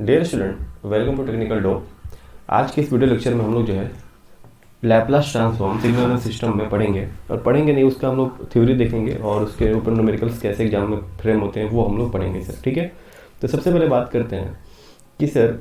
Dear student, welcome to technical do. आज के इस वीडियो लेक्चर में हम लोग जो है लैपलास ट्रांसफॉर्म सिग्नल सिस्टम में पढ़ेंगे, और पढ़ेंगे नहीं, उसका हम लोग थ्योरी देखेंगे और उसके ऊपर न्यूमेरिकल्स कैसे एग्जाम में फ्रेम होते हैं वो हम लोग पढ़ेंगे सर। ठीक है, तो सबसे पहले बात करते हैं कि सर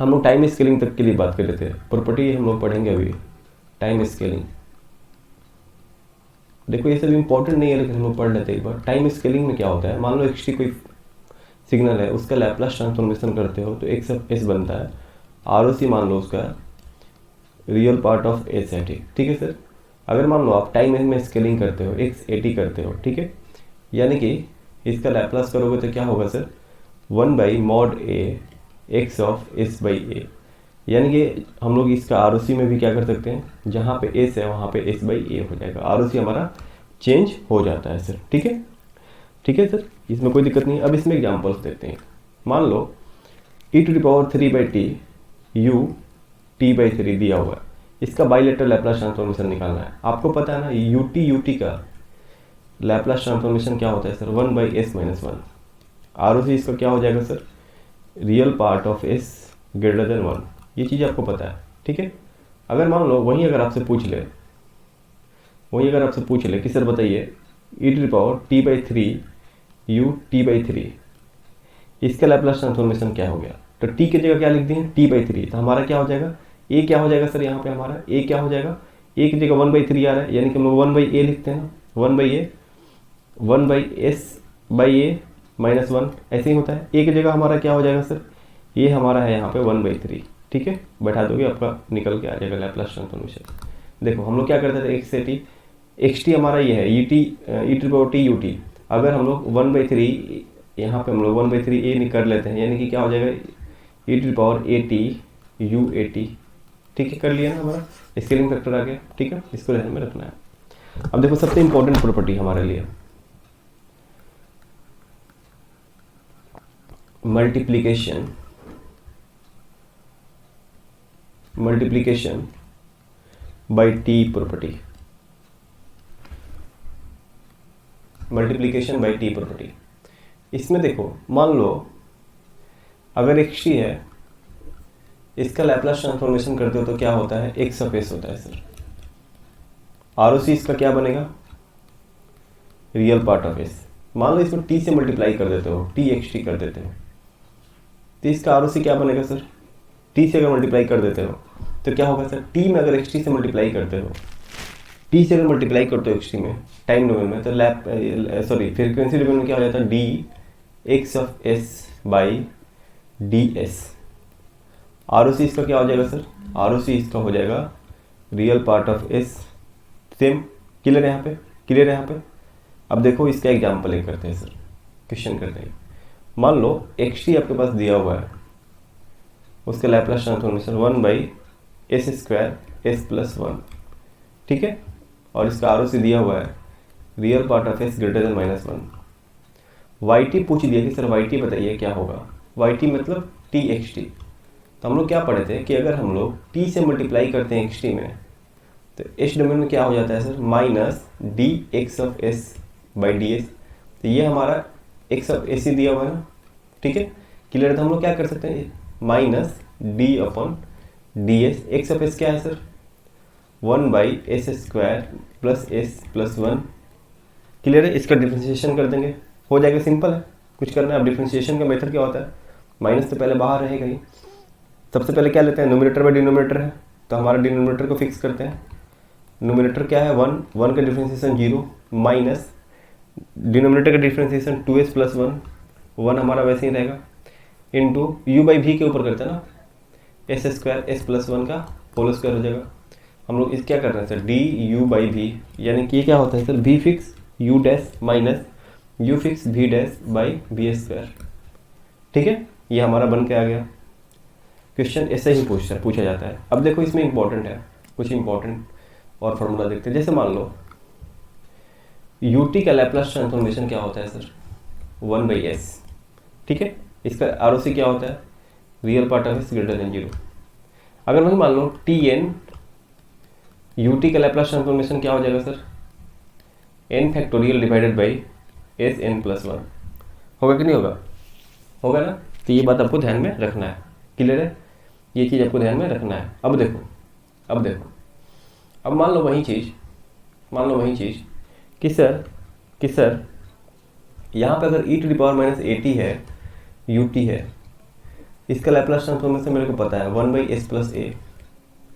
हम लोग टाइम स्केलिंग तक के लिए बात कर लेते हैं। प्रॉपर्टी हम लोग पढ़ेंगे अभी टाइम स्केलिंग। देखो ये सब इंपॉर्टेंट नहीं है, लेकिन हम लोग पढ़ लेते हैं एक बार। टाइम स्केलिंग में क्या होता है, मान लो एक्स कोई सिग्नल है, उसका लैपलास ट्रांसफॉर्मेशन करते हो तो एक्स ऑफ एस बनता है। आर ओ सी मान लो उसका रियल पार्ट ऑफ एस है। ठीक है सर। अगर मान लो आप टाइम में स्केलिंग करते हो, एक्स एटी करते हो, ठीक है, यानी कि इसका लैपलास करोगे तो क्या होगा sir, 1/mod a x of s by a. यानी कि हम लोग इसका आर में भी क्या कर सकते हैं, जहाँ पे एस है वहाँ पे एस बाई ए हो जाएगा। आर हमारा चेंज हो जाता है सर। ठीक है, ठीक है सर, इसमें कोई दिक्कत नहीं। अब इसमें एग्जांपल्स देते हैं। मान लो e⁻3/t u t/3 दिया हुआ है, इसका बाइलेटरल लैपलास ट्रांसफॉर्मेशन निकालना है। आपको पता है ना ut का लैपलास ट्रांसफॉर्मेशन क्या होता है सर, 1/s-1। आर इसका क्या हो जाएगा sir, real part of s greater than 1। ये चीज़ आपको पता है। ठीक है, अगर मान लो वहीं अगर आपसे पूछ ले कि सर बताइए e⁻t/3 u t/3 इसका लैपलास ट्रांसफॉर्मेशन क्या हो गया, तो t की जगह क्या लिख दिए t/3, तो हमारा क्या हो जाएगा, a क्या हो जाएगा सर, यहाँ पे हमारा a क्या हो जाएगा, a की जगह 1/3 आ रहा है, यानी कि हम लोग 1/a लिखते हैं ना, 1/a -1 ऐसे ही होता है। a की जगह हमारा क्या हो जाएगा सर, ये हमारा है यहाँ पे 1/3। ठीक है, बैठा दोगे आपका निकल के आ जाएगा लैपलास ट्रांसफॉर्मेशन। देखो हम लोग क्या करते थे, एक्स टी हमारा ये है e⁻t ut। अगर हम लोग 1/3 यहाँ पे हम लोग 1/3 ए कर लेते हैं, यानी कि क्या हो जाएगा e⁻at u80। ठीक है, कर लिया ना, हमारा स्केलिंग फैक्टर आ गया। ठीक है, इसको ध्यान में रखना है। अब देखो सबसे इंपॉर्टेंट प्रॉपर्टी हमारे लिए multiplication bye T property. Multiplication bye T property, इसमें देखो मान लो अगर एक्स टी है, इसका लैपलास ट्रांसफॉर्मेशन करते हो तो क्या होता है, एक्स ऑफ एस होता है सर। आर ओ सी इसका क्या बनेगा, रियल पार्ट ऑफ एस। मान लो इसको टी से मल्टीप्लाई कर देते हो, टी एक्स टी कर देते हो, तो इसका आर ओ सी क्या बनेगा सर, टी से अगर मल्टीप्लाई कर देते हो तो क्या होगा सर, टी में अगर एक्स टी से मल्टीप्लाई करते हो, टी से अगर मल्टीप्लाई करते हो एक्स टी में टाइम डोमेन में, तो फ्रीक्वेंसी डोमेन में क्या हो जाता है, d x of s by d s. R O C इसका क्या हो जाएगा सर, आर ओ सी इसका हो जाएगा real part of S. Same clear है यहाँ पे, क्लियर है यहाँ पे। अब देखो इसका एग्जाम्पल एक करते हैं सर, क्वेश्चन करते हैं। मान लो एक्स टी आपके पास दिया हुआ है, उसका लैपलास ट्रांसफॉर्मेशन 1/s² s+1। ठीक है, और इसका आर ओ सी दिया हुआ है real part of s greater than -1। Y t पूछ दिया कि सर वाई टी बताइए क्या होगा, वाई टी मतलब टी एक्स टी। तो हम लोग क्या पढ़े थे कि अगर हम लोग टी से मल्टीप्लाई करते हैं एक्स टी में, तो एस डोमेन में क्या हो जाता है sir, minus D x of s by d S. तो ये हमारा एक्स ऑफ एस ही दिया हुआ है ना। ठीक है, क्लियर। तो हम लोग क्या कर सकते हैं, minus D upon D S. X of S क्या है sir, 1/s² plus s+1। Clear है, इसका डिफ्रेंशिएशन कर देंगे, हो जाएगा। सिंपल है, कुछ करना है। अब डिफ्रेंशिएशन का मेथड क्या होता है, माइनस तो पहले बाहर रहेगा ही। सबसे पहले क्या लेते हैं, नोमिनेटर बाई डिनोमिनेटर है, तो हमारा डिनोमिनेटर को फिक्स करते हैं। नोमिनेटर क्या है 1 का डिफ्रेंशिएशन 0 माइनस डिनोमिनेटर का डिफ्रेंशिएशन 2s+1, 1 हमारा वैसे ही रहेगा, इंटू u/v के ऊपर करते हैं ना, s² s+1 का होल स्क्वायर हो जाएगा। हम लोग इस क्या कर रहे हैं सर, डी u/v, यानी कि ये क्या होता है sir, v fix u dash minus u fix v dash by v²। ठीक है, ये हमारा बन के आ गया। क्वेश्चन ऐसे ही पूछा जाता है। अब देखो इसमें इंपॉर्टेंट है, कुछ इंपॉर्टेंट और फॉर्मूला देखते हैं। जैसे मान लो ut का लैपलास ट्रांसफॉर्मेशन क्या होता है सर, 1/s। ठीक है, इसका आर ओ सी क्या होता है, real part of s greater then 0। अगर वही मान लो tn ut का लैपलास ट्रांसफॉर्मेशन क्या हो जाएगा sir, n factorial divided by sn+1। होगा कि नहीं होगा, होगा ना। तो ये बात आपको ध्यान में रखना है। क्लियर है? ये चीज़ आपको ध्यान में रखना है। अब देखो अब मान लो वही चीज़ कि सर यहाँ पे अगर e⁻⁻80 है ut है, इसका लैप्लास ट्रांसफॉर्मेशन मेरे को पता है 1/s+a।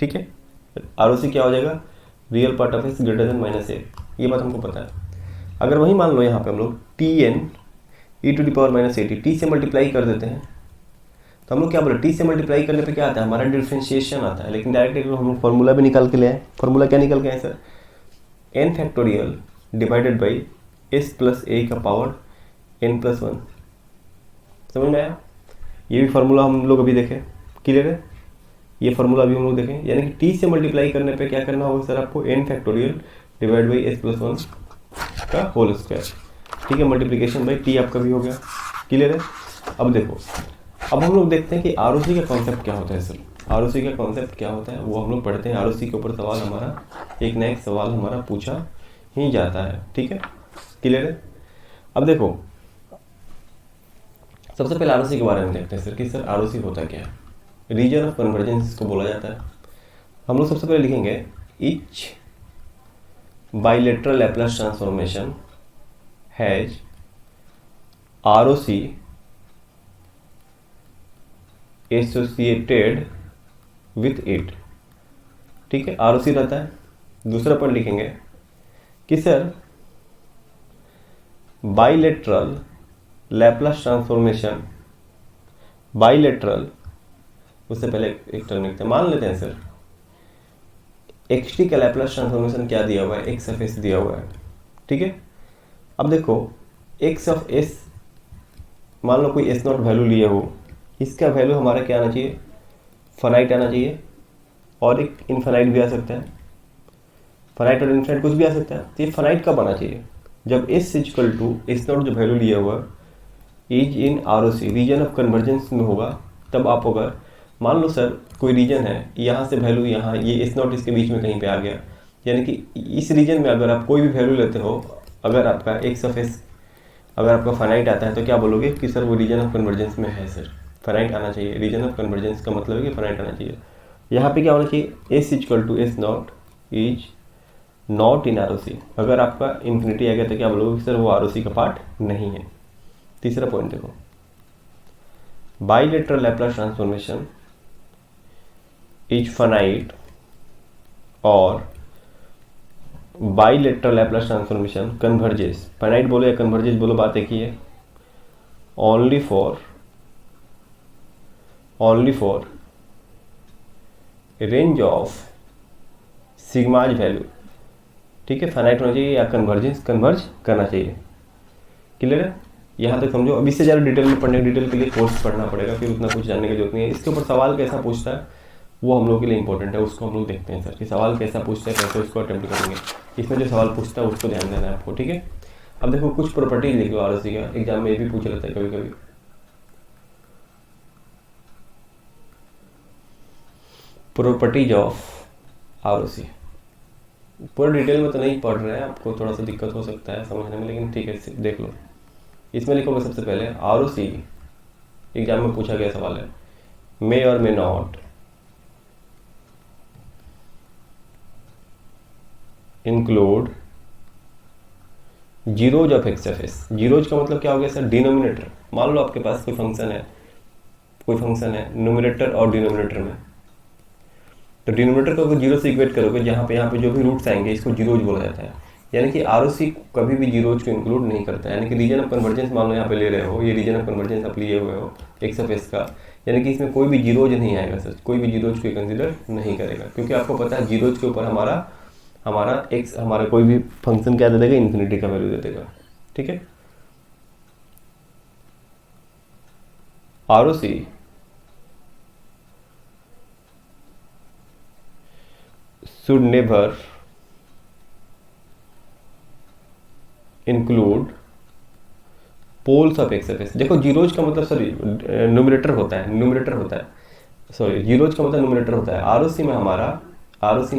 ठीक है, ROC क्या हो जाएगा? Real part of s greater than -a। ये बात हमको पता है। अगर वही मान लो यहाँ पे हम लोग tn e⁻⁻80 t से मल्टीप्लाई कर देते हैं, तो हम लोग क्या बोले, टी से मल्टीप्लाई करने पे क्या आता है? हमारा डिफ्रेंशिएशन आता है। लेकिन डायरेक्ट एक हम लोग फॉर्मूला भी निकाल के ले आए। फॉर्मूला क्या निकल के आए sir? n divided by s+a का पावर n+1। समझ में आया? ये भी फार्मूला हम लोग अभी देखें। क्लियर है? ये फार्मूला अभी हम लोग देखें, यानी कि टी से मल्टीप्लाई करने पे क्या करना होगा सर आपको? n डिवाइड बाई s+1 का होल स्क्वायर। ठीक है, मल्टीप्लीकेशन बाई टी आपका भी हो गया। क्लियर है? अब देखो, अब हम लोग देखते हैं कि ROC का कॉन्सेप्ट क्या होता है सर। ROC का कॉन्सेप्ट क्या होता है वो हम लोग पढ़ते हैं। ROC के ऊपर सवाल हमारा एक ना एक सवाल हमारा पूछा ही जाता है। ठीक है, क्लियर है? अब देखो, सबसे पहले ROC के बारे में देखते हैं सर कि सर ROC होता क्या है। रीजन ऑफ कन्वर्जेंस इसको बोला जाता है। हम लोग सबसे पहले लिखेंगे each bilateral Laplace transformation has ROC associated with it. ठीक है, ROC रहता है। दूसरा पॉइंट लिखेंगे कि sir bilateral Laplace transformation, bilateral, उससे पहले एक टर्म लिखते हैं। मान लेते हैं सर xt का लैप्लास ट्रांसफॉर्मेशन क्या दिया हुआ है? x ऑफ s दिया हुआ है। ठीक है, अब देखो x ऑफ s, मान लो कोई s0 वैल्यू लिए हो, इसका वैल्यू हमारा क्या आना चाहिए? फाइनाइट आना चाहिए, और एक इनफाइनाइट भी आ सकता है। फाइनाइट और इनफाइनाइट कुछ भी आ सकता है। तो ये फाइनाइट कब आना चाहिए? जब s s0 जो वैल्यू लिया हुआ is in ROC region of convergence में होगा। तब आप अगर मान लो सर कोई रीजन है, यहाँ से वैल्यू यहाँ, ये s0 इसके बीच में कहीं पे आ गया, यानी कि इस रीजन में अगर आप कोई भी वैल्यू लेते हो, अगर आपका x ऑफ s अगर आपका फाइनाइट आता है तो क्या बोलोगे कि सर वो रीजन ऑफ कन्वर्जेंस में है। सर फाइनाइट आना चाहिए। रीजन ऑफ कन्वर्जेंस का मतलब है कि फाइनाइट आना चाहिए। यहाँ पे क्या होना चाहिए? s s0 is not in ROC। अगर आपका इन्फिनिटी आ गया तो क्या बोलोगे कि सर वो ROC का पार्ट नहीं है। तीसरा पॉइंट देखो, bilateral Laplace transformation is finite और bilateral Laplace transformation converges. Finite बोलो या कन्वर्जेस बोलो, बात एक ही है। Only for range of sigma's value. ठीक है, फाइनाइट होना चाहिए या कन्वर्ज करना चाहिए। क्लियर है? यहाँ तक समझो। अब इससे ज़्यादा डिटेल में पढ़ने डिटेल के लिए कोर्स पढ़ना पड़ेगा, फिर उतना कुछ जानने की जरूरत नहीं है। इसके ऊपर सवाल कैसा पूछता है वो हम लोग के लिए इंपॉर्टेंट है, उसको हम लोग देखते हैं सर कि सवाल कैसा पूछता है, कैसे उसको अटेम्प्ट करेंगे। इसमें जो सवाल पूछता है उसको ध्यान देना है आपको। ठीक है, अब देखो कुछ प्रॉपर्टीज लिख लो ROC का, एग्जाम में ये भी पूछ लेता है कभी कभी। प्रॉपर्टीज ऑफ ROC पूरा डिटेल में तो नहीं पढ़ रहे हैं, आपको थोड़ा सा दिक्कत हो सकता है समझने में, लेकिन ठीक है देख लो। इसमें लिखोगे सबसे पहले ROC, एग्जाम में पूछा गया सवाल है, मे और may not include zeros of x of s। Zeros का मतलब क्या हो गया सर? डिनोमिनेटर। मान लो आपके पास कोई फंक्शन है नोमिनेटर और डिनोमिनेटर में, तो डिनोमिनेटर को अगर जीरो से इक्वेट करोगे, यहाँ पे जो भी रूट्स आएंगे इसको जीरोज बोला जाता है। यानी कि ROC कभी भी जीरोज को इंक्लूड नहीं करता है। यानी कि रीजन ऑफ कन्वर्जेंस मान लो यहाँ पे ले रहे हो, ये रीजन ऑफ कन्वर्जेंस आप लिए हुए हो x ऑफ s का, यानी कि इसमें कोई भी जीरोज नहीं आएगा सर, कोई भी जीरोज को कंसिडर नहीं करेगा, क्योंकि आपको पता है जीरोज के ऊपर हमारा कोई भी फंक्शन क्या दे देगा? इन्फिनिटी का वैल्यू दे देगा। ठीक है, ROC should never include poles of x of s। देखो जीरोज का मतलब सॉरी न्यूमरेटर होता है, सॉरी जीरोज का मतलब न्यूमरेटर होता है। ROC में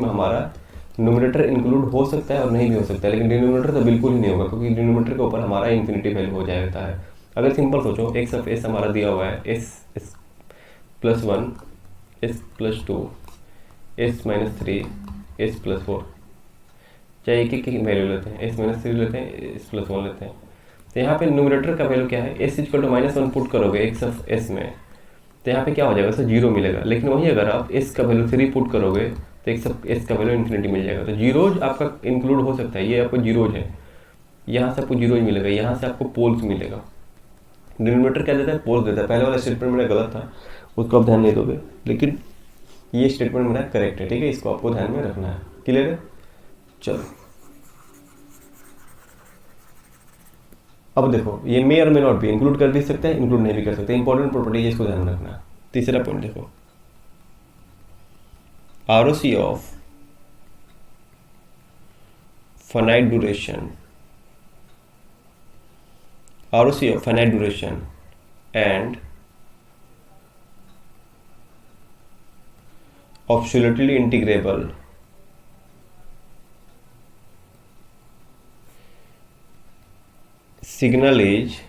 हमारा न्यूमरेटर इंक्लूड हो सकता है और नहीं भी हो सकता है, लेकिन डिनोमिनेटर तो बिल्कुल ही नहीं होगा, क्योंकि डिनोमिनेटर के ऊपर हमारा इन्फिनिटी वैल्यू हो जाता है। अगर सिंपल सोचो, एक्स ऑफ एस हमारा दिया हुआ है S S plus 1, S plus 2, S minus 3, S plus 4, चाहे एक एक वैल्यू लेते हैं, एस माइनस 3 लेते हैं, एस प्लस 1 लेते हैं। तो यहाँ पे न्यूमरेटर का वैल्यू क्या है, एस इक्वल टू -1 पुट करोगे एक्स ऑफ एस में, तो यहाँ पे क्या हो जाएगा, सर 0 मिलेगा। लेकिन वहीं अगर आप एस का वैल्यू 3 पुट करोगे तो एक्स ऑफ एस का वैल्यू इन्फिनिटी मिल जाएगा। तो जीरोज आपका इंक्लूड हो सकता है, ये आपको जीरोज है, यहाँ से आपको जीरोज मिलेगा, यहाँ से आपको पोल्स मिलेगा। डिनोमिनेटर क्या देता है, पोल्स देता है। पहले वाला स्टेटमेंट मेरा गलत था, उसको आप ध्यान नहीं दोगे, लेकिन ये स्टेटमेंट मेरा करेक्ट है, ठीक है, इसको आपको ध्यान में रखना है। क्लियर है? चलो अब देखो, ये मे और मे नॉट भी इंक्लूड कर भी सकते हैं, इंक्लूड नहीं भी कर सकते। इंपॉर्टेंट प्रॉपर्टी है, इसको ध्यान में रखना है। तीसरा पॉइंट देखो, ROC of finite duration, ROC of finite duration and absolutely integrable signal is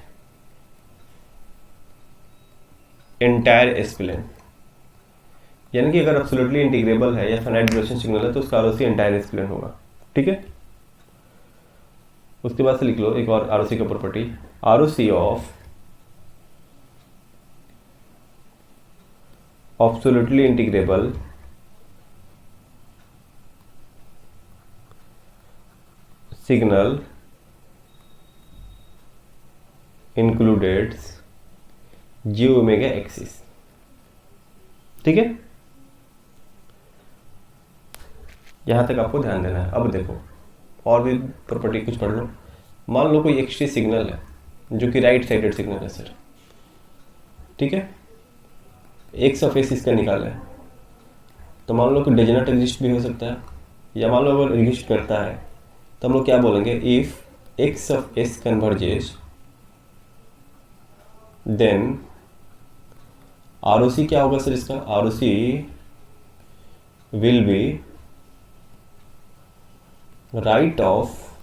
entire एस्पिलेन। यानी कि अगर एब्सोल्युटली इंटीग्रेबल है या फाइनाइट ड्यूरेशन सिग्नल है तो उसका ROC एंटायर एस्पिलेन होगा, ठीक है। उसके बाद से लिख लो एक और ROC का property, ROC of absolutely integrable signal included j omega axis, ठीक है। यहां तक आपको ध्यान देना है। अब देखो और भी प्रॉपर्टी कुछ पढ़ लो। मान लो कोई एक्सटी सिग्नल है जो कि राइट साइडेड सिग्नल है सर, ठीक है, एक्स ऑफ एस इसका निकाला है, तो मान लो कि डज नॉट एग्जिस्ट भी हो सकता है, या मान लो अगर एग्जिस्ट करता है तो हम लोग क्या बोलेंगे, if x of s converges then ROC क्या होगा सर इसका, ROC will be right of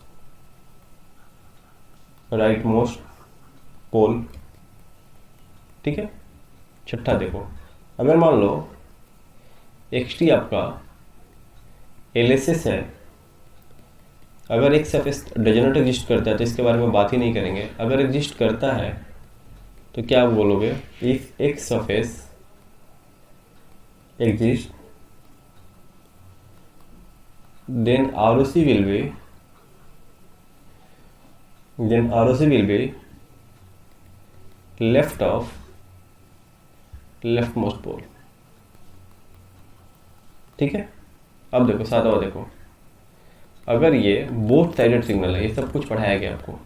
right most pole, ठीक है। छठा देखो, अगर मान लो XT आपका LSS है, अगर x of S does not exist करता है तो इसके बारे में बात ही नहीं करेंगे। अगर एग्जिस्ट करता है तो क्या बोलोगे, if x of S exist then ROC will be left of leftmost pole, ठीक है। अब देखो सातवां देखो, अगर ये बोथ साइडेड सिग्नल है, ये सब कुछ पढ़ाया गया आपको,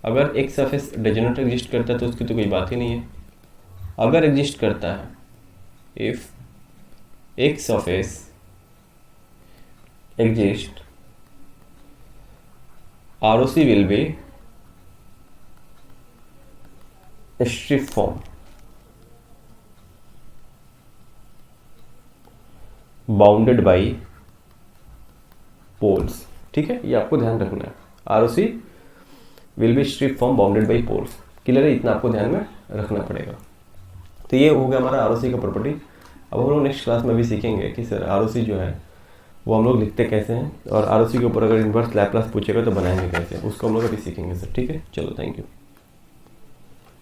अगर x of S does not exist करता है तो उसकी तो कोई बात ही नहीं है। अगर एग्जिस्ट करता है, if x of S exist, ROC will be strip form, bounded by poles, ठीक है, ये आपको ध्यान रखना है। ROC will be strip form bounded by poles, clear है, इतना आपको ध्यान में रखना पड़ेगा। तो ये हो गया हमारा ROC का प्रॉपर्टी। अब हम लोग नेक्स्ट क्लास में भी सीखेंगे कि सर ROC जो है वो हम लोग लिखते कैसे हैं, और ROC के ऊपर अगर इन्वर्स लैप्लास पूछेगा तो बनाएंगे कैसे, उसको हम लोग अभी सीखेंगे सर, ठीक है। चलो थैंक यू।